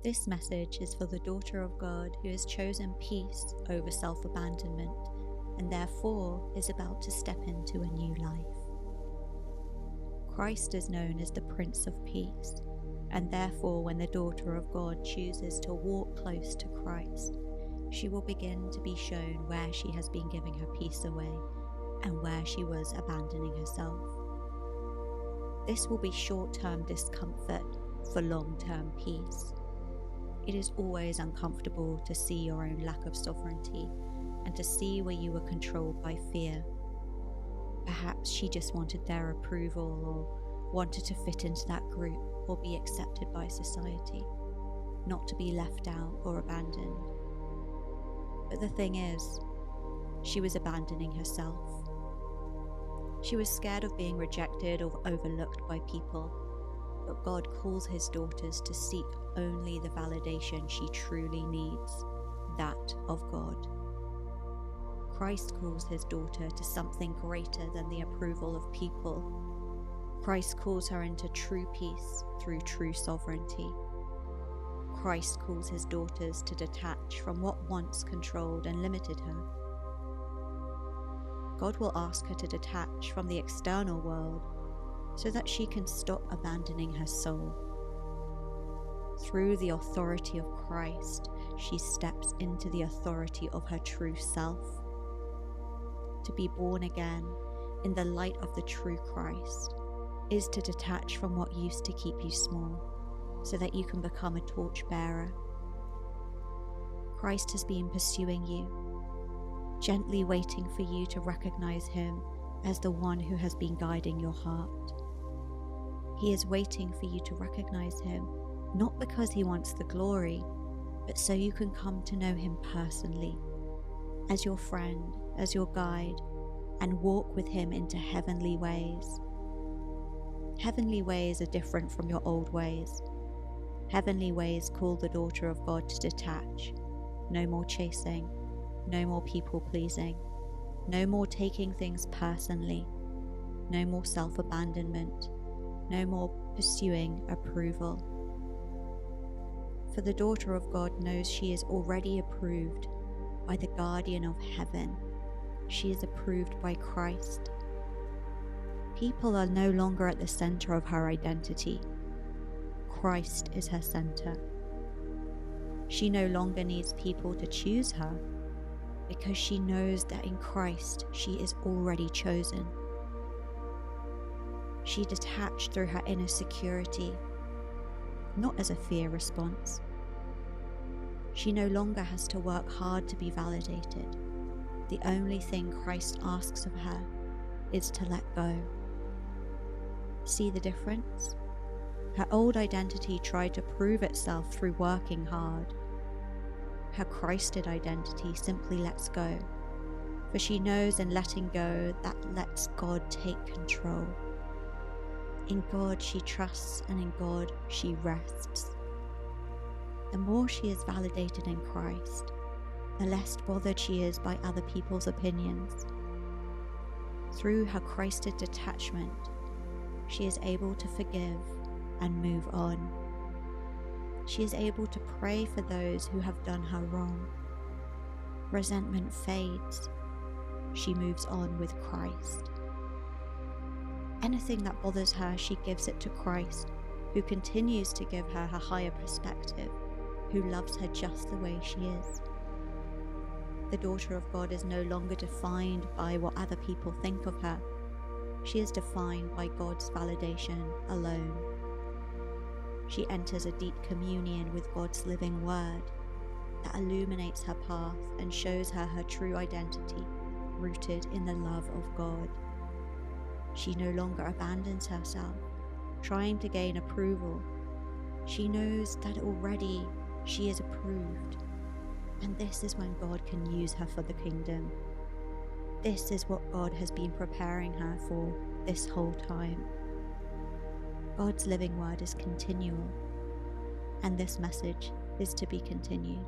This message is for the daughter of God who has chosen peace over self-abandonment and therefore is about to step into a new life. Christ is known as the Prince of Peace, and therefore when the daughter of God chooses to walk close to Christ, she will begin to be shown where she has been giving her peace away and where she was abandoning herself. This will be short-term discomfort for long-term peace. It is always uncomfortable to see your own lack of sovereignty and to see where you were controlled by fear. Perhaps she just wanted their approval or wanted to fit into that group or be accepted by society, not to be left out or abandoned. But the thing is, she was abandoning herself. She was scared of being rejected or overlooked by people, but God calls his daughters to seek only the validation she truly needs, that of God. Christ calls his daughter to something greater than the approval of people. Christ calls her into true peace through true sovereignty. Christ calls his daughters to detach from what once controlled and limited her. God will ask her to detach from the external world so that she can stop abandoning her soul. Through the authority of Christ, she steps into the authority of her true self. To be born again in the light of the true Christ is to detach from what used to keep you small so that you can become a torchbearer. Christ has been pursuing you, gently waiting for you to recognize him as the one who has been guiding your heart. He is waiting for you to recognize him, not because he wants the glory, but so you can come to know him personally, as your friend, as your guide, and walk with him into heavenly ways. Heavenly ways are different from your old ways. Heavenly ways call the daughter of God to detach. No more chasing, no more people pleasing, no more taking things personally, no more self-abandonment, no more pursuing approval. For the daughter of God knows she is already approved by the guardian of heaven. She is approved by Christ. People are no longer at the center of her identity. Christ is her center. She no longer needs people to choose her because she knows that in Christ she is already chosen. She detached through her inner security, not as a fear response. She no longer has to work hard to be validated. The only thing Christ asks of her is to let go. See the difference? Her old identity tried to prove itself through working hard. Her Christed identity simply lets go, for she knows in letting go that lets God take control. In God she trusts, and in God she rests. The more she is validated in Christ, the less bothered she is by other people's opinions. Through her Christed detachment, she is able to forgive and move on. She is able to pray for those who have done her wrong. Resentment fades. She moves on with Christ. Anything that bothers her, she gives it to Christ, who continues to give her a higher perspective, who loves her just the way she is. The daughter of God is no longer defined by what other people think of her. She is defined by God's validation alone. She enters a deep communion with God's living word that illuminates her path and shows her her true identity, rooted in the love of God. She no longer abandons herself, trying to gain approval. She knows that already she is approved, and this is when God can use her for the kingdom. This is what God has been preparing her for this whole time. God's living word is continual, and this message is to be continued.